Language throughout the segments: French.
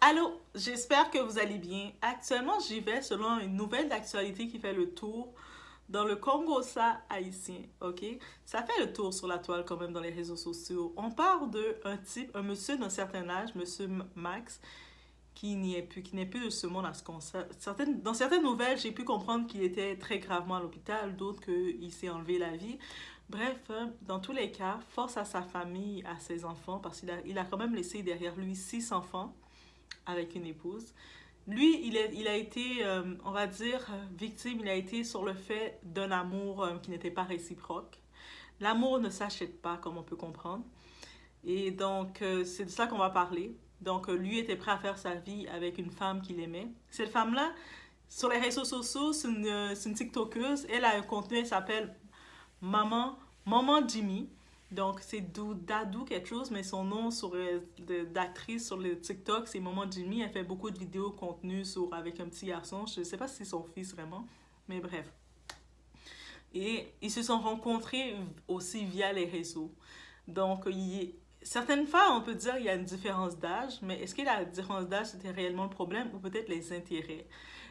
Allô, j'espère que vous allez bien. Actuellement, j'y vais selon une nouvelle d'actualité qui fait le tour dans le Congo-Ça haïtien, ok? Ça fait le tour sur la toile quand même dans les réseaux sociaux. On parle d'un type, un monsieur d'un certain âge, monsieur Max, qui n'est plus de ce monde à ce qu'on sait. Dans certaines nouvelles, j'ai pu comprendre qu'il était très gravement à l'hôpital, d'autres qu'il s'est enlevé la vie. Bref, dans tous les cas, force à sa famille, à ses enfants, parce qu'il a quand même laissé derrière lui 6 enfants avec une épouse. Lui, il a été, on va dire, victime, il a été sur le fait d'un amour qui n'était pas réciproque. L'amour ne s'achète pas, comme on peut comprendre. Et donc, c'est de ça qu'on va parler. Donc, lui était prêt à faire sa vie avec une femme qu'il aimait. Cette femme-là, sur les réseaux sociaux, c'est une TikTokeuse. Elle a un contenu, elle s'appelle Maman Jimmy. Donc, c'est Dadou quelque chose, mais son nom d'actrice sur le TikTok, c'est Maman Jimmy. Elle fait beaucoup de vidéos contenu avec un petit garçon. Je ne sais pas si c'est son fils vraiment, mais bref. Et ils se sont rencontrés aussi via les réseaux. Donc, certaines fois, on peut dire qu'il y a une différence d'âge, mais est-ce que la différence d'âge, c'était réellement le problème ou peut-être les intérêts?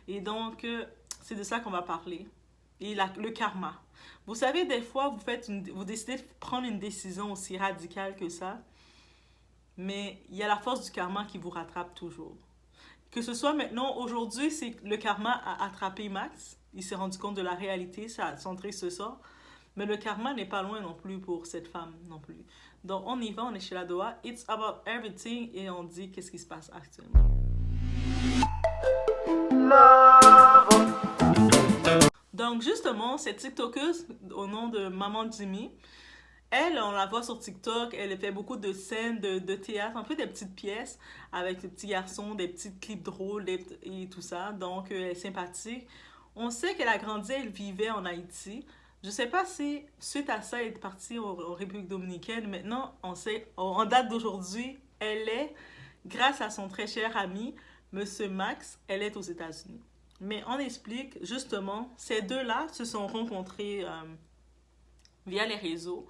Et donc, c'est de ça qu'on va parler. Et le karma. Vous savez, des fois, vous décidez de prendre une décision aussi radicale que ça, mais il y a la force du karma qui vous rattrape toujours. Que ce soit maintenant, aujourd'hui, c'est le karma a attrapé Max. Il s'est rendu compte de la réalité, son triste se sort. Mais le karma n'est pas loin non plus pour cette femme non plus. Donc on y va, on est chez la Doha. It's about everything et on dit qu'est-ce qui se passe actuellement. Donc justement, cette TikTokeuse au nom de Maman Jimmy, elle, on la voit sur TikTok, elle fait beaucoup de scènes de théâtre, un peu des petites pièces avec des petits garçons, des petits clips drôles et tout ça. Donc, elle est sympathique. On sait qu'elle a grandi, elle vivait en Haïti. Je sais pas si, suite à ça, elle est partie en République dominicaine. Maintenant, on sait, en date d'aujourd'hui, elle est, grâce à son très cher ami, Monsieur Max, elle est aux États-Unis. Mais on explique, justement, ces deux-là se sont rencontrés via les réseaux.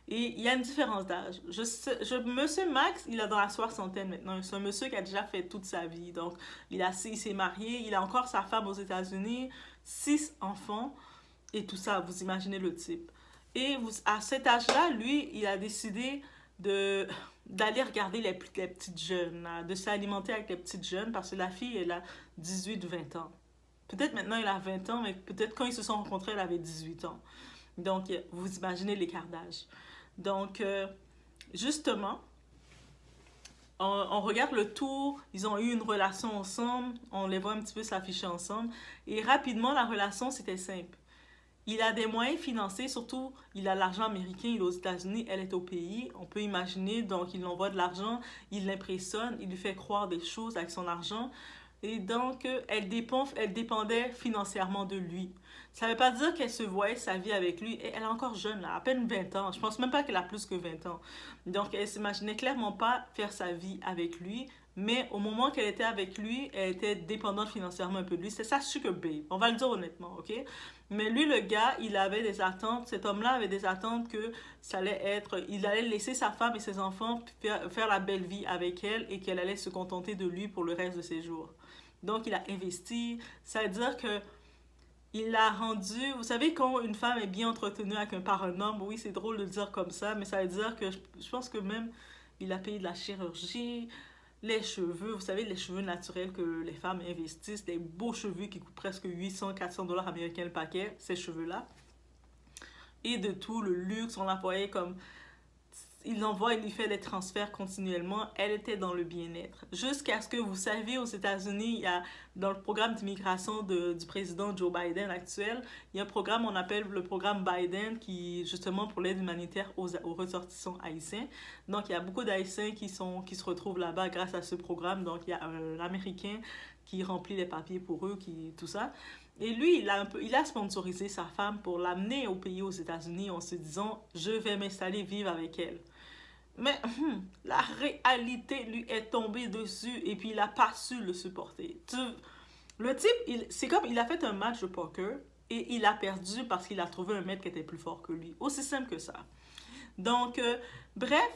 Et il y a une différence d'âge. Monsieur Max, il est dans la soixantaine maintenant. C'est un monsieur qui a déjà fait toute sa vie. Donc, il s'est marié, il a encore sa femme aux États-Unis, 6 enfants et tout ça. Vous imaginez le type. Et à cet âge-là, lui, il a décidé d'aller regarder les petites jeunes, là, de s'alimenter avec les petites jeunes parce que la fille, elle a 18-20 ans. Peut-être maintenant, elle a 20 ans, mais peut-être quand ils se sont rencontrés, elle avait 18 ans. Donc, vous imaginez l'écart d'âge. Donc, justement, on regarde le tour, ils ont eu une relation ensemble, on les voit un petit peu s'afficher ensemble, et rapidement, la relation, c'était simple. Il a des moyens financiers, surtout, il a l'argent américain, il est aux États-Unis, elle est au pays, on peut imaginer, donc il envoie de l'argent, il l'impressionne, il lui fait croire des choses avec son argent, et donc elle dépendait financièrement de lui. Ça ne veut pas dire qu'elle se voyait sa vie avec lui, et elle est encore jeune, là, à peine 20 ans, je pense même pas qu'elle a plus que 20 ans. Donc elle s'imaginait clairement pas faire sa vie avec lui, mais au moment qu'elle était avec lui, elle était dépendante financièrement un peu de lui. C'est ça, sugar babe. On va le dire honnêtement, ok? Mais lui, le gars, il avait des attentes. Cet homme-là avait des attentes que ça allait être... Il allait laisser sa femme et ses enfants faire la belle vie avec elle et qu'elle allait se contenter de lui pour le reste de ses jours. Donc, il a investi. Ça veut dire que il l'a rendu... Vous savez, quand une femme est bien entretenue par un homme, oui, c'est drôle de le dire comme ça, mais ça veut dire que je pense que même il a payé de la chirurgie, les cheveux, vous savez, les cheveux naturels que les femmes investissent, des beaux cheveux qui coûtent presque 800-400 $ américains le paquet, ces cheveux-là. Et de tout, le luxe, on la voyait comme... Il l'envoie, il lui fait des transferts continuellement. Elle était dans le bien-être. Jusqu'à ce que, vous savez, aux États-Unis, il y a, dans le programme d'immigration du président Joe Biden actuel, il y a un programme, on appelle le programme Biden, qui justement pour l'aide humanitaire aux ressortissants haïtiens. Donc, il y a beaucoup d'Haïtiens qui se retrouvent là-bas grâce à ce programme. Donc, il y a un Américain qui remplit les papiers pour eux, tout ça. Et lui, il a sponsorisé sa femme pour l'amener au pays aux États-Unis en se disant, je vais m'installer vivre avec elle. Mais la réalité lui est tombée dessus et puis il n'a pas su le supporter. Le type, c'est comme il a fait un match de poker et il a perdu parce qu'il a trouvé un maître qui était plus fort que lui. Aussi simple que ça. Donc, bref,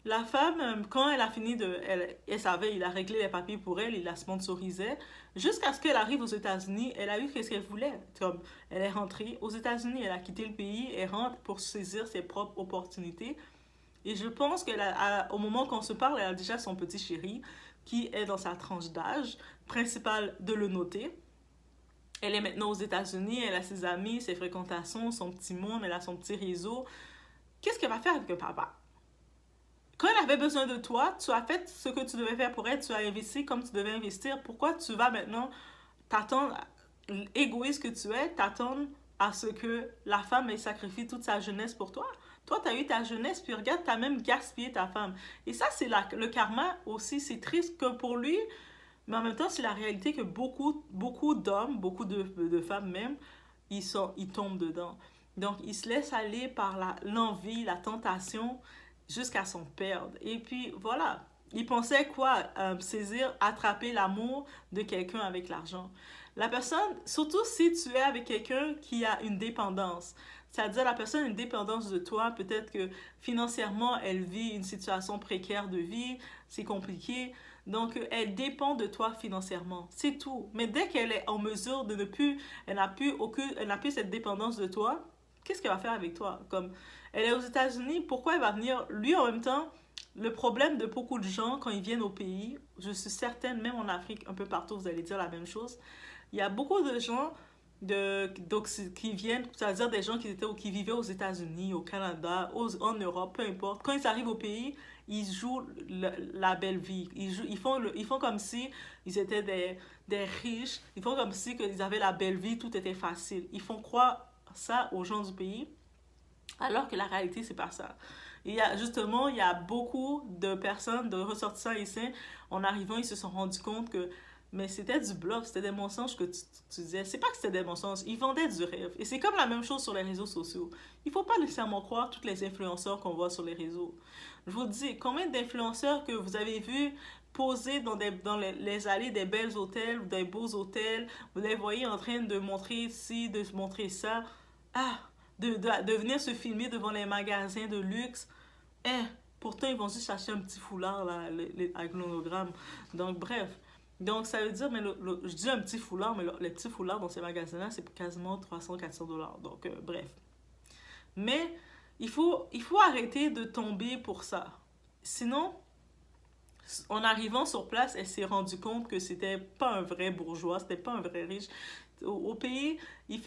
La femme, quand elle a fini elle savait, il a réglé les papiers pour elle, il la sponsorisait. Jusqu'à ce qu'elle arrive aux États-Unis, elle a eu ce qu'elle voulait. Comme, elle est rentrée aux États-Unis, elle a quitté le pays, elle rentre pour saisir ses propres opportunités. Et je pense qu'au moment qu'on se parle, elle a déjà son petit chéri qui est dans sa tranche d'âge, principal de le noter. Elle est maintenant aux États-Unis, elle a ses amis, ses fréquentations, son petit monde, elle a son petit réseau. Qu'est-ce qu'elle va faire avec le papa? Quand elle avait besoin de toi, tu as fait ce que tu devais faire pour elle, tu as investi comme tu devais investir. Pourquoi tu vas maintenant t'attendre, égoïste que tu es, t'attendre à ce que la femme ait sacrifié toute sa jeunesse pour toi? Toi, tu as eu ta jeunesse, puis regarde, tu as même gaspillé ta femme. Et ça, c'est le karma aussi. C'est triste que pour lui, mais en même temps, c'est la réalité que beaucoup d'hommes, beaucoup de femmes même, ils tombent dedans. Donc, ils se laissent aller par l'envie, la tentation, jusqu'à s'en perdre. Et puis, voilà. Ils pensaient quoi? Saisir, attraper l'amour de quelqu'un avec l'argent. La personne, surtout si tu es avec quelqu'un qui a une dépendance, c'est-à-dire la personne a une dépendance de toi, peut-être que financièrement, elle vit une situation précaire de vie, c'est compliqué, donc elle dépend de toi financièrement, c'est tout. Mais dès qu'elle est en mesure de ne plus, elle n'a plus cette dépendance de toi, qu'est-ce qu'elle va faire avec toi? Comme elle est aux États-Unis, pourquoi elle va venir? Lui, en même temps, le problème de beaucoup de gens quand ils viennent au pays, je suis certaine, même en Afrique, un peu partout, vous allez dire la même chose. Il y a beaucoup de gens qui viennent, c'est-à-dire des gens qui vivaient aux États-Unis, au Canada, en Europe, peu importe. Quand ils arrivent au pays, ils jouent la belle vie. Ils font comme si ils étaient des riches. Ils font comme si ils avaient la belle vie, tout était facile. Ils font croire ça aux gens du pays, alors que la réalité, c'est pas ça. Il y a beaucoup de personnes, de ressortissants ici, en arrivant, ils se sont rendus compte que mais c'était du bluff, c'était des mensonges que tu disais. C'est pas que c'était des mensonges, ils vendaient du rêve. Et c'est comme la même chose sur les réseaux sociaux. Il faut pas nécessairement croire tous les influenceurs qu'on voit sur les réseaux. Je vous dis, combien d'influenceurs que vous avez vus poser dans les allées des belles hôtels ou des beaux hôtels, vous les voyez en train de montrer ci, de montrer ça. Ah, de venir se filmer devant les magasins de luxe. Eh, pourtant, ils vont juste acheter un petit foulard là, avec l'hologramme. Donc, bref. Donc, ça veut dire, mais je dis un petit foulard, mais les petits foulards dans ces magasins-là, c'est quasiment 300 $400. Donc, bref. Mais il faut arrêter de tomber pour ça. Sinon, en arrivant sur place, elle s'est rendue compte que c'était pas un vrai bourgeois, c'était pas un vrai riche. Au pays, il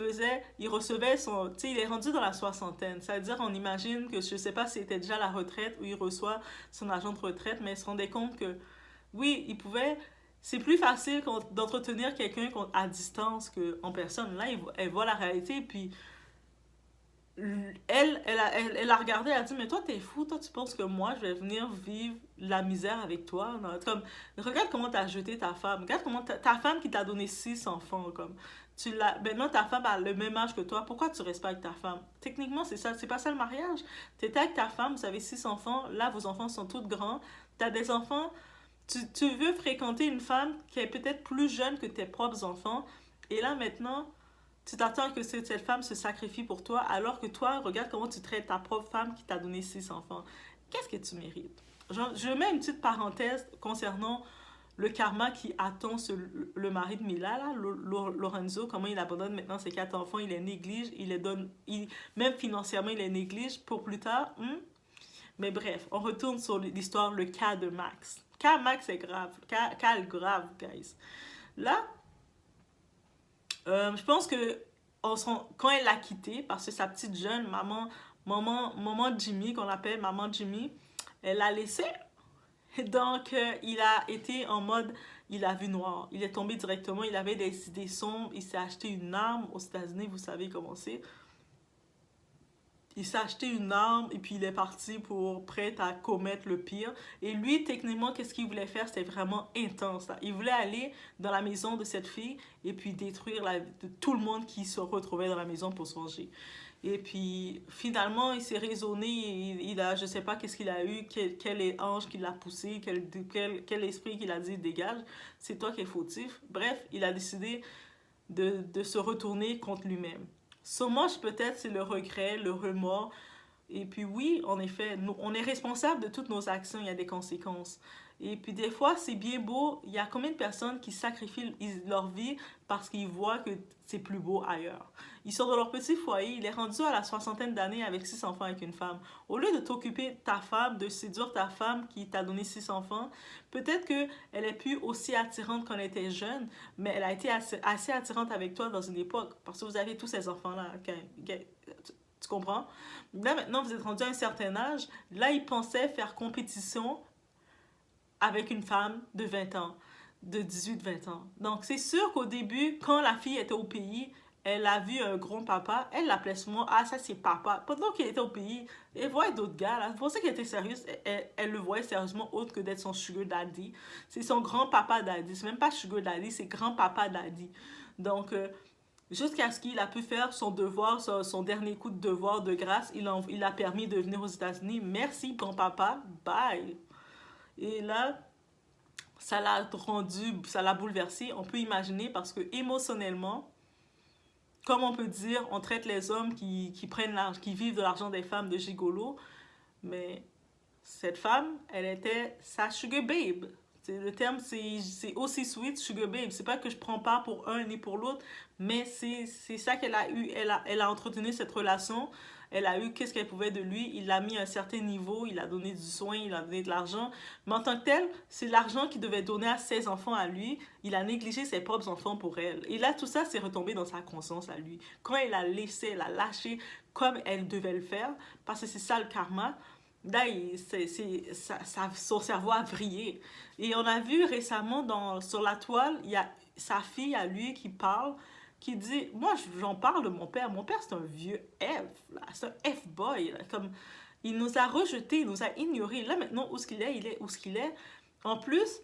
recevait son, tu sais, il est rendu dans la soixantaine. C'est-à-dire, on imagine que, je sais pas si c'était déjà la retraite ou il reçoit son argent de retraite, mais il se rendait compte que, oui, c'est plus facile d'entretenir quelqu'un à distance qu'en personne. Là, elle voit la réalité, puis elle a regardé, elle a dit, mais toi, t'es fou, toi, tu penses que moi, je vais venir vivre la misère avec toi? Non, comme, regarde comment t'as jeté ta femme. Regarde comment ta femme qui t'a donné 6 enfants, comme, maintenant, ta femme a le même âge que toi. Pourquoi tu restes pas avec ta femme? Techniquement, c'est ça, c'est pas ça le mariage. T'étais avec ta femme, vous avez 6 enfants, là, vos enfants sont tous grands, t'as des enfants, tu veux fréquenter une femme qui est peut-être plus jeune que tes propres enfants, et là, maintenant, tu t'attends que cette femme se sacrifie pour toi, alors que toi, regarde comment tu traites ta propre femme qui t'a donné 6 enfants. Qu'est-ce que tu mérites? Je mets une petite parenthèse concernant le karma qui attend le mari de Mila, là, Lorenzo, comment il abandonne maintenant ses 4 enfants, il les néglige, il les donne, même financièrement, il les néglige pour plus tard. Mais bref, on retourne sur l'histoire, le cas de Max. Cas Max est grave, cas grave, guys. Là, je pense que quand elle l'a quitté, parce que sa petite jeune, maman Jimmy, qu'on appelle maman Jimmy, elle l'a laissé. Donc, il a été en mode, il a vu noir. Il est tombé directement, il avait des idées sombres, il s'est acheté une arme aux États-Unis, vous savez comment c'est. Il s'est acheté une arme et puis il est parti prêt à commettre le pire. Et lui, techniquement, qu'est-ce qu'il voulait faire? C'était vraiment intense, là. Il voulait aller dans la maison de cette fille et puis détruire tout le monde qui se retrouvait dans la maison pour se venger. Et puis, finalement, il s'est raisonné, je sais pas qu'est-ce qu'il a eu, quel ange qui l'a poussé, quel esprit qui l'a dit dégage, c'est toi qui es fautif. Bref, il a décidé de se retourner contre lui-même. Sûrement, peut-être, c'est le regret, le remords. Et puis oui, en effet, on est responsable de toutes nos actions, il y a des conséquences. Et puis des fois, c'est bien beau, il y a combien de personnes qui sacrifient leur vie parce qu'ils voient que c'est plus beau ailleurs. Ils sont dans leur petit foyer, il est rendu à la soixantaine d'années avec 6 enfants avec une femme. Au lieu de t'occuper de ta femme, de séduire ta femme qui t'a donné 6 enfants, peut-être qu'elle est plus aussi attirante quand elle était jeune, mais elle a été assez attirante avec toi dans une époque, parce que vous avez tous ces enfants-là. Tu comprends? Là, maintenant, vous êtes rendu à un certain âge. Là, il pensait faire compétition avec une femme de 20 ans, de 18-20 ans. Donc, c'est sûr qu'au début, quand la fille était au pays, elle a vu un grand-papa, elle l'appelait souvent, ah, ça c'est papa. Pendant qu'il était au pays, elle voyait d'autres gars, là. Vous pensez qu'elle était sérieuse? Elle le voyait sérieusement autre que d'être son sugar daddy. C'est son grand-papa daddy. C'est même pas sugar daddy, c'est grand-papa daddy. Donc, jusqu'à ce qu'il a pu faire son devoir, son dernier coup de devoir de grâce, il a permis de venir aux États-Unis. Merci, grand-papa. Bye. Et là, ça l'a bouleversé. On peut imaginer parce que émotionnellement, comme on peut dire, on traite les hommes qui vivent de l'argent des femmes de gigolo, mais cette femme, elle était sa sugar babe. Le terme, c'est aussi sweet, sugar babe. C'est pas que je prends pas pour un ni pour l'autre, mais c'est ça qu'elle a eu. Elle a entretenu cette relation. Elle a eu qu'est-ce qu'elle pouvait de lui. Il l'a mis à un certain niveau. Il a donné du soin, il a donné de l'argent. Mais en tant que tel, c'est l'argent qu'il devait donner à ses enfants à lui. Il a négligé ses propres enfants pour elle. Et là, tout ça s'est retombé dans sa conscience à lui. Quand elle a laissé, elle a lâché comme elle devait le faire, parce que c'est ça le karma. Là, son cerveau a vrillé. Et on a vu récemment sur la toile, il y a sa fille à lui qui parle, qui dit, moi j'en parle de mon père. Mon père c'est un vieux F, là. C'est un F-boy. Là. Comme, il nous a rejetés, il nous a ignorés. Là maintenant, où est-ce qu'il est? Il est où est-ce qu'il est. En plus,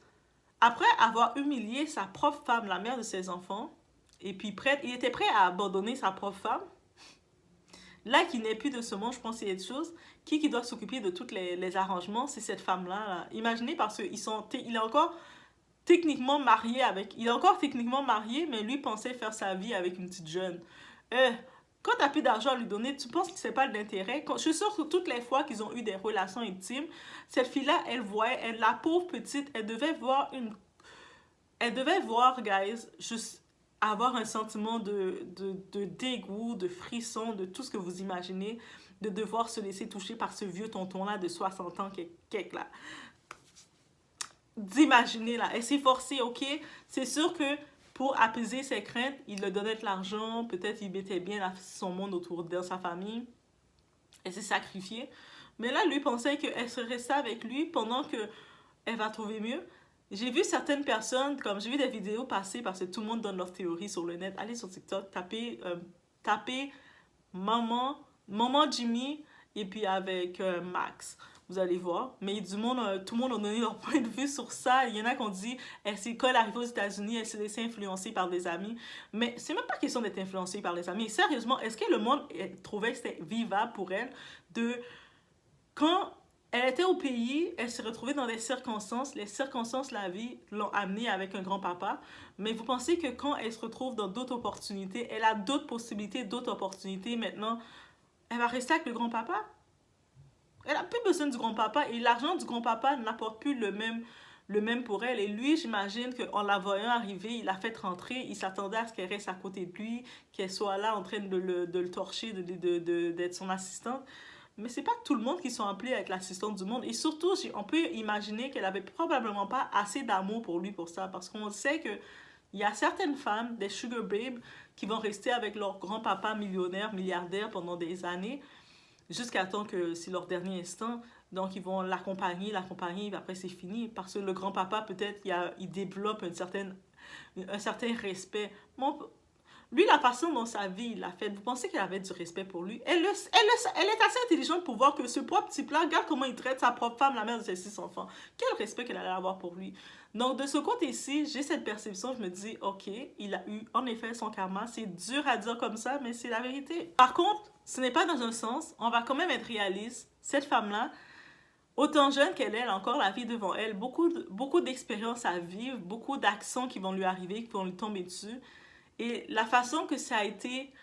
après avoir humilié sa propre femme, la mère de ses enfants, et puis il était prêt à abandonner sa propre femme. Là, qui n'est plus de ce monde, je pense qu'il y a des choses. Qui doit s'occuper de tous les arrangements, c'est cette femme-là. Là. Imaginez, parce qu'il est encore techniquement marié avec... Il est encore techniquement marié, mais lui pensait faire sa vie avec une petite jeune. Quand tu n'as plus d'argent à lui donner, tu penses que c'est pas d'intérêt. Je suis sûre que toutes les fois qu'ils ont eu des relations intimes, cette fille-là, la pauvre petite, elle devait voir, guys, juste avoir un sentiment de dégoût, de frisson, de tout ce que vous imaginez, de devoir se laisser toucher par ce vieux tonton-là de 60 ans, là. D'imaginer, là. Elle s'est forcée, ok? C'est sûr que pour apaiser ses craintes, il lui donnait de l'argent, peut-être il mettait bien son monde autour de sa famille. Elle s'est sacrifiée. Mais là, lui pensait qu'elle serait restée avec lui pendant qu'elle va trouver mieux. J'ai vu certaines personnes, comme j'ai vu des vidéos passer, parce que tout le monde donne leur théorie sur le net. Allez sur TikTok, tapez maman Jimmy, et puis avec Max. Vous allez voir. Mais tout le monde a donné leur point de vue sur ça. Il y en a qui ont dit, quand elle est arrivée aux États-Unis, elle s'est laissée influencer par des amis. Mais c'est même pas question d'être influencée par les amis. Sérieusement, est-ce que le monde trouvait que c'était vivable pour elle quand elle était au pays, elle s'est retrouvée dans des circonstances. Les circonstances de la vie l'ont amenée avec un grand-papa. Mais vous pensez que quand elle se retrouve dans d'autres opportunités, elle a d'autres possibilités, d'autres opportunités maintenant, elle va rester avec le grand-papa? Elle n'a plus besoin du grand-papa et l'argent du grand-papa n'apporte plus le même pour elle. Et lui, j'imagine qu'en la voyant arriver, il l'a fait rentrer. Il s'attendait à ce qu'elle reste à côté de lui, qu'elle soit là en train de le torcher, d'être son assistante. Mais c'est pas tout le monde qui sont appelés à être l'assistante du monde. Et surtout, on peut imaginer qu'elle avait probablement pas assez d'amour pour lui pour ça. Parce qu'on sait que il y a certaines femmes, des sugar babes, qui vont rester avec leur grand-papa millionnaire, milliardaire pendant des années, jusqu'à temps que c'est leur dernier instant. Donc, ils vont l'accompagner, et après, c'est fini. Parce que le grand-papa, peut-être, il développe un certain respect. Lui, la façon dont sa vie l'a fait, vous pensez qu'elle avait du respect pour lui? Elle est assez intelligente pour voir que ce propre type-là, regarde comment il traite sa propre femme, la mère de ses 6 enfants. Quel respect qu'elle allait avoir pour lui. Donc, de ce côté-ci, j'ai cette perception, je me dis, ok, il a eu en effet son karma. C'est dur à dire comme ça, mais c'est la vérité. Par contre, ce n'est pas dans un sens, on va quand même être réaliste. Cette femme-là, autant jeune qu'elle est, elle a encore la vie devant elle, beaucoup d'expériences à vivre, beaucoup d'actions qui vont lui arriver, qui vont lui tomber dessus. Et la façon que ça a été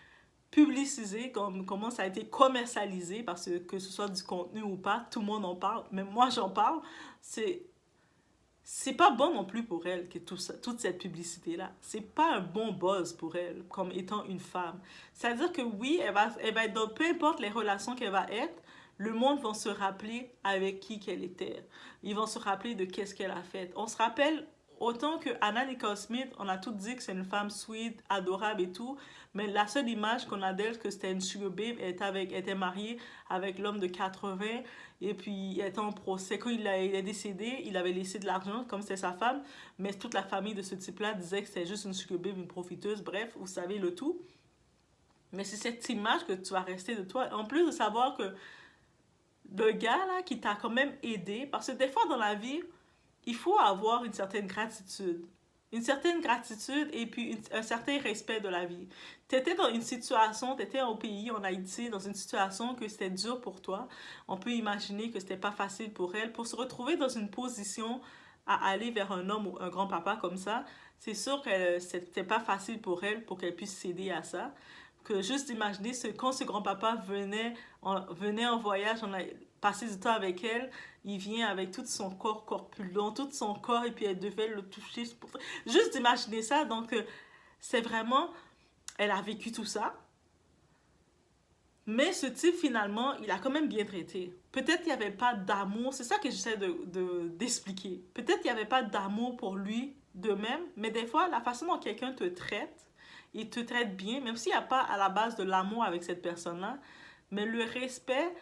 publicisé, comment ça a été commercialisé, parce que ce soit du contenu ou pas, tout le monde en parle, même moi j'en parle, c'est pas bon non plus pour elle que toute cette publicité-là. C'est pas un bon buzz pour elle, comme étant une femme. C'est-à-dire que oui, elle va être dans peu importe les relations qu'elle va être, le monde va se rappeler avec qui qu'elle était. Ils vont se rappeler de qu'est-ce qu'elle a fait. On se rappelle autant que Anna Nicole Smith, on a tout dit que c'est une femme sweet, adorable et tout, mais la seule image qu'on a d'elle, que c'était une sugar babe, elle était mariée avec l'homme de 80, et puis elle était en procès. Quand il est décédé, il avait laissé de l'argent, comme c'était sa femme, mais toute la famille de ce type-là disait que c'était juste une sugar babe, une profiteuse, bref, vous savez le tout. Mais c'est cette image que tu vas rester de toi. En plus de savoir que le gars là qui t'a quand même aidé, parce que des fois dans la vie, il faut avoir une certaine gratitude. Une certaine gratitude et puis un certain respect de la vie. Tu étais dans une situation, tu étais au pays, en Haïti, dans une situation que c'était dur pour toi. On peut imaginer que c'était pas facile pour elle. Pour se retrouver dans une position à aller vers un homme ou un grand-papa comme ça, c'est sûr que c'était pas facile pour elle pour qu'elle puisse céder à ça. Que juste imaginer quand ce grand-papa venait en voyage, on a passé du temps avec elle, il vient avec tout son corps corpulent, tout son corps, et puis elle devait le toucher. Juste imaginer ça, donc c'est vraiment, elle a vécu tout ça, mais ce type finalement, il a quand même bien traité. Peut-être qu'il n'y avait pas d'amour, c'est ça que j'essaie d'expliquer. Peut-être qu'il n'y avait pas d'amour pour lui de même, mais des fois, la façon dont quelqu'un te traite, il te traite bien, même s'il n'y a pas à la base de l'amour avec cette personne-là, mais le respect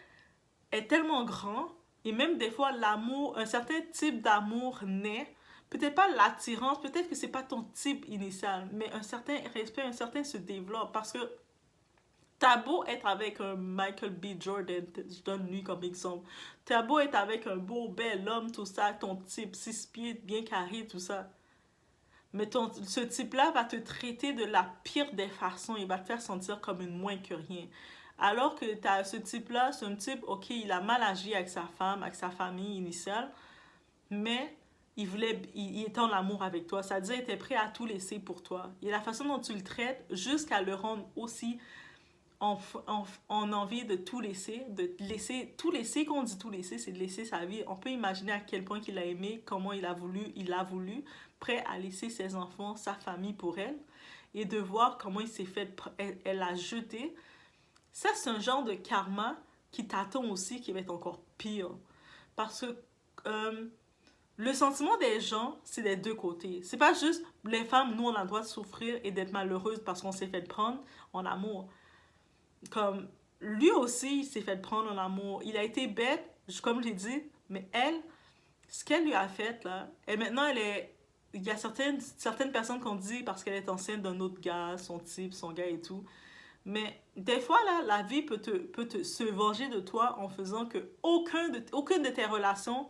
est tellement grand, et même des fois, l'amour, un certain type d'amour naît, peut-être pas l'attirance, peut-être que c'est pas ton type initial, mais un certain respect, un certain se développe, parce que t'as beau être avec un Michael B. Jordan, je donne lui comme exemple, t'as beau être avec un beau, bel homme, tout ça, ton type, 6 pieds, bien carré, tout ça, mais ce type-là va te traiter de la pire des façons. Il va te faire sentir comme une moins que rien. Alors que ce type-là, c'est un type, ok, il a mal agi avec sa femme, avec sa famille initiale, mais il était en amour avec toi. C'est-à-dire, il était prêt à tout laisser pour toi. Et la façon dont tu le traites, jusqu'à le rendre aussi en envie de tout laisser, tout laisser. Quand on dit tout laisser, c'est de laisser sa vie. On peut imaginer à quel point il a aimé, comment il a voulu, prêt à laisser ses enfants, sa famille pour elle, et de voir comment il s'est fait, elle l'a jeté. Ça, c'est un genre de karma qui t'attend aussi, qui va être encore pire. Parce que le sentiment des gens, c'est des deux côtés. C'est pas juste les femmes, nous, on a le droit de souffrir et d'être malheureuses parce qu'on s'est fait prendre en amour. Comme lui aussi, il s'est fait prendre en amour. Il a été bête, comme je l'ai dit, mais elle, ce qu'elle lui a fait, là, et maintenant, il y a certaines personnes qu'on dit parce qu'elle est enceinte d'un autre gars, son type, son gars et tout. Mais des fois, là, la vie peut se venger de toi en faisant que aucune de tes relations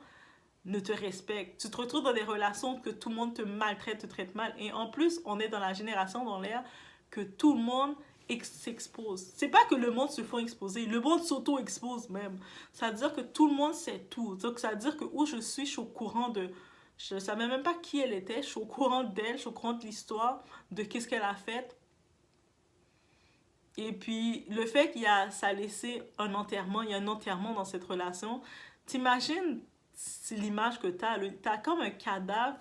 ne te respecte. Tu te retrouves dans des relations que tout le monde te maltraite, te traite mal. Et en plus, on est dans la génération, dans l'ère, que tout le monde s'expose. C'est pas que le monde se fait exposer, le monde s'auto-expose même. Ça veut dire que tout le monde sait tout. Donc, ça veut dire que où je suis au courant de... Je ne savais même pas qui elle était, je suis au courant d'elle, je suis au courant de l'histoire, de qu'est-ce qu'elle a fait. Et puis, le fait ça a laissé un enterrement, il y a un enterrement dans cette relation. T'imagines l'image que t'as comme un cadavre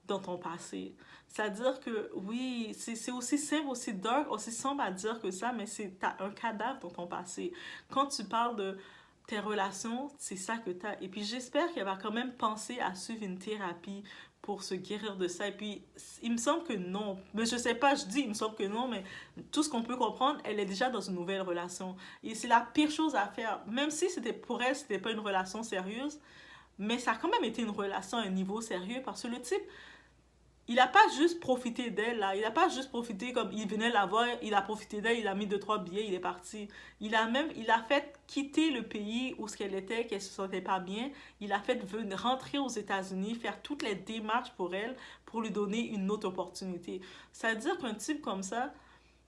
dans ton passé. C'est-à-dire que, oui, c'est aussi simple, aussi dark, aussi sombre à dire que ça, mais t'as un cadavre dans ton passé. Quand tu parles de tes relations, c'est ça que t'as. Et puis, j'espère qu'elle va quand même penser à suivre une thérapie pour se guérir de ça. Et puis, il me semble que non. Mais je sais pas, je dis il me semble que non, mais tout ce qu'on peut comprendre, elle est déjà dans une nouvelle relation. Et c'est la pire chose à faire. Même si pour elle, c'était pas une relation sérieuse, mais ça a quand même été une relation à un niveau sérieux parce que le type, il a pas juste profité d'elle, là. Il a pas juste profité comme il venait la voir, il a profité d'elle, il a mis 2, 3 billets, il est parti. Il a fait quitter le pays où ce qu'elle était, qu'elle se sentait pas bien. Il a fait rentrer aux États-Unis, faire toutes les démarches pour elle, pour lui donner une autre opportunité. Ça veut dire qu'un type comme ça,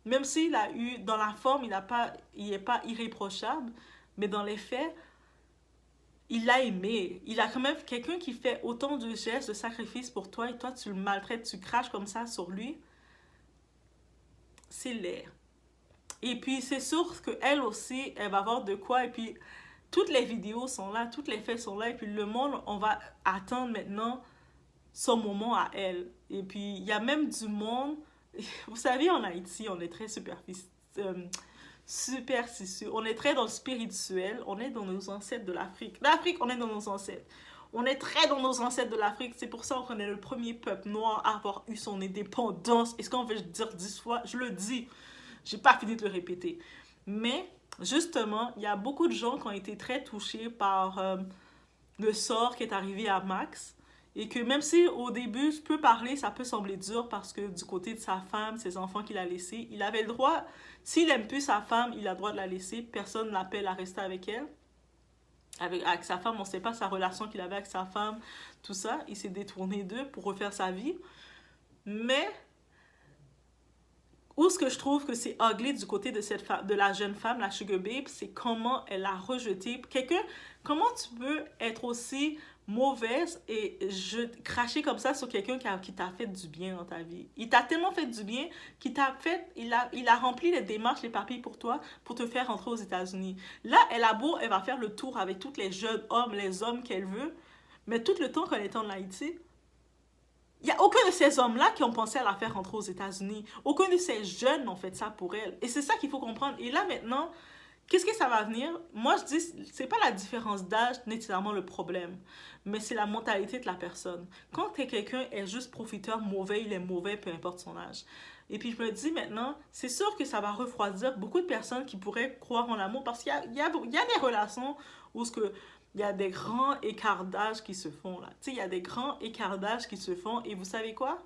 même s'il a eu, dans la forme, il est pas irréprochable, mais dans les faits, il l'a aimé. Il a quand même quelqu'un qui fait autant de gestes, de sacrifices pour toi, et toi, tu le maltraites, tu craches comme ça sur lui. C'est laid. Et puis, c'est sûr qu'elle aussi, elle va avoir de quoi. Et puis, toutes les vidéos sont là, toutes les faits sont là. Et puis, le monde, on va attendre maintenant son moment à elle. Et puis, il y a même du monde... Vous savez, en Haïti, on est très superstitieux. On est très dans le spirituel. On est dans nos ancêtres de l'Afrique. L'Afrique, on est dans nos ancêtres. On est très dans nos ancêtres de l'Afrique. C'est pour ça qu'on est le premier peuple noir à avoir eu son indépendance. Est-ce qu'on veut dire 10 fois? Je le dis. J'ai pas fini de le répéter. Mais, justement, il y a beaucoup de gens qui ont été très touchés par le sort qui est arrivé à Max. Et que même si au début, je peux parler, ça peut sembler dur parce que du côté de sa femme, ses enfants qu'il a laissés, il avait le droit, s'il aime plus sa femme, il a le droit de la laisser. Personne l'appelle à rester avec elle. Avec sa femme, on ne sait pas sa relation qu'il avait avec sa femme, tout ça. Il s'est détourné d'eux pour refaire sa vie. Mais où ce que je trouve que c'est ugly du côté de cette femme, de la jeune femme, la Sugar Babe, c'est comment elle a rejeté quelqu'un. Comment tu peux être aussi mauvaise et cracher comme ça sur quelqu'un qui t'a fait du bien dans ta vie. Il t'a tellement fait du bien qu'il t'a fait, il a rempli les démarches, les papiers pour toi, pour te faire rentrer aux États-Unis. Là, elle va faire le tour avec tous les jeunes hommes, les hommes qu'elle veut, mais tout le temps qu'elle est en Haïti, il n'y a aucun de ces hommes-là qui ont pensé à la faire rentrer aux États-Unis. Aucun de ces jeunes n'ont fait ça pour elle. Et c'est ça qu'il faut comprendre. Et là, maintenant, qu'est-ce que ça va venir? Moi, je dis, c'est pas la différence d'âge nécessairement le problème, mais c'est la mentalité de la personne. Quand quelqu'un est juste profiteur, mauvais, il est mauvais, peu importe son âge. Et puis, je me dis maintenant, c'est sûr que ça va refroidir beaucoup de personnes qui pourraient croire en l'amour parce qu'il y a des relations où il y a des grands écarts d'âge qui se font là. Tu sais, il y a des grands écarts d'âge qui se font et vous savez quoi?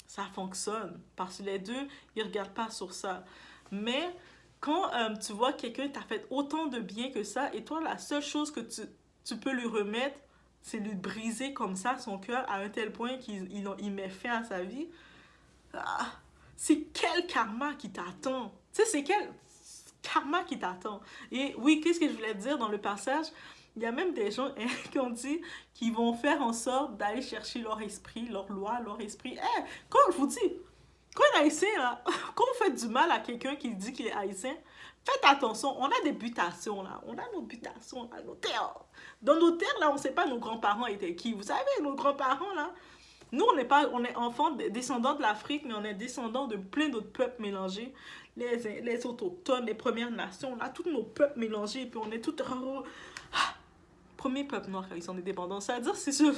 Ça fonctionne parce que les deux, ils ne regardent pas sur ça. Mais quand tu vois quelqu'un t'a fait autant de bien que ça et toi, la seule chose que tu peux lui remettre, c'est lui briser comme ça son cœur à un tel point qu'il met fin à sa vie. Ah, c'est quel karma qui t'attend? Tu sais, c'est quel karma qui t'attend? Et oui, qu'est-ce que je voulais dire dans le passage? Il y a même des gens qui ont dit qu'ils vont faire en sorte d'aller chercher leur esprit, leur loi, leur esprit. Hey, quand je vous dis, quand un haïtien, là, quand vous faites du mal à quelqu'un qui dit qu'il est haïtien, faites attention, on a des butations, là. On a nos butations, là, nos terres. Dans nos terres, là, on ne sait pas nos grands-parents étaient qui. Vous savez, nos grands-parents, là, nous, on est enfants, descendants de l'Afrique, mais on est descendants de plein d'autres peuples mélangés. Les autochtones, les Premières Nations, on a tous nos peuples mélangés, et puis on est tous... Premier peuple noir qui a eu son indépendance, c'est-à-dire, c'est sûr.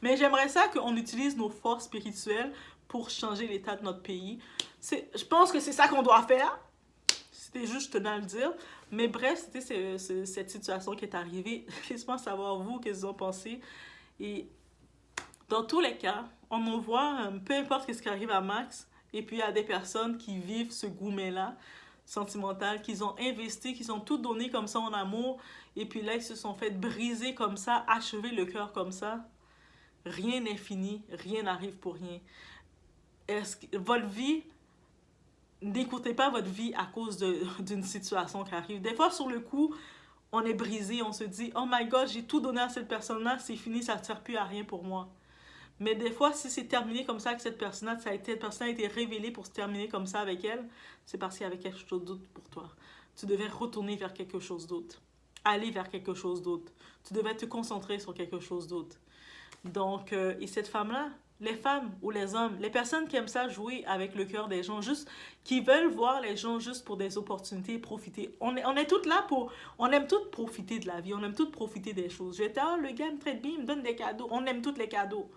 Mais j'aimerais ça qu'on utilise nos forces spirituelles pour changer l'état de notre pays. Je pense que c'est ça qu'on doit faire. C'était juste, je tenais à le dire. Mais bref, c'était cette situation qui est arrivée. Laissez-moi savoir, vous, qu'est-ce que vous en pensez. Et dans tous les cas, on en voit, peu importe ce qui arrive à Max, et puis il y a des personnes qui vivent ce gourmet-là, sentimental, qu'ils ont investi, qu'ils ont tout donné comme ça en amour, et puis là, ils se sont fait briser comme ça, achever le cœur comme ça. Rien n'est fini, rien n'arrive pour rien. Votre vie, n'écoutez pas votre vie à cause d'une situation qui arrive. Des fois, sur le coup, on est brisé, on se dit « Oh my God, j'ai tout donné à cette personne-là, c'est fini, ça ne sert plus à rien pour moi. » Mais des fois, si c'est terminé comme ça avec cette personne-là, cette personne a été révélée pour se terminer comme ça avec elle, c'est parce qu'il y avait quelque chose d'autre pour toi. Tu devais retourner vers quelque chose d'autre. Aller vers quelque chose d'autre. Tu devais te concentrer sur quelque chose d'autre. Donc, et cette femme-là, les femmes ou les hommes, les personnes qui aiment ça jouer avec le cœur des gens, juste qui veulent voir les gens juste pour des opportunités, profiter. On est toutes là pour... On aime toutes profiter de la vie, on aime toutes profiter des choses. Je vais dire, oh, le gars me traite bien, il me donne des cadeaux. On aime tous les cadeaux.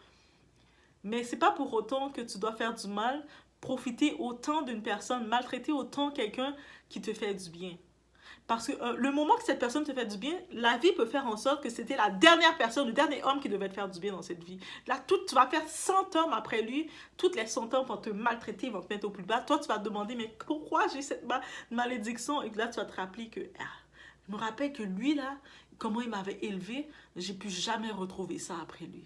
Mais c'est pas pour autant que tu dois faire du mal, profiter autant d'une personne, maltraiter autant quelqu'un qui te fait du bien. Parce que le moment que cette personne te fait du bien, la vie peut faire en sorte que c'était la dernière personne, le dernier homme qui devait te faire du bien dans cette vie. Là, tu vas faire 100 hommes après lui, toutes les 100 hommes vont te maltraiter, vont te mettre au plus bas. Toi, tu vas te demander, mais pourquoi j'ai cette malédiction? Et là, tu vas te rappeler que, je me rappelle que lui, là, comment il m'avait élevé, j'ai pu jamais retrouver ça après lui.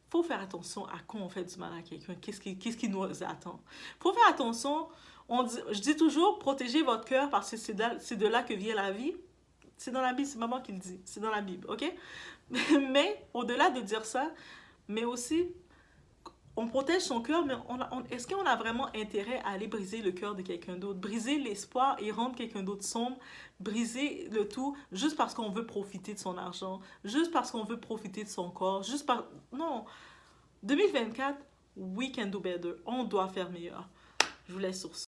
Faut faire attention à quand on fait du mal à quelqu'un. Qu'est-ce qui nous attend? Faut faire attention. Je dis toujours, protégez votre cœur parce que c'est de là que vient la vie. C'est dans la Bible, c'est maman qui le dit. C'est dans la Bible, ok? Mais au-delà de dire ça, mais aussi, on protège son cœur, mais est-ce qu'on a vraiment intérêt à aller briser le cœur de quelqu'un d'autre, briser l'espoir et rendre quelqu'un d'autre sombre, briser le tout juste parce qu'on veut profiter de son argent, juste parce qu'on veut profiter de son corps, juste par... Non, 2024, we can do better. On doit faire meilleur. Je vous laisse sur ça.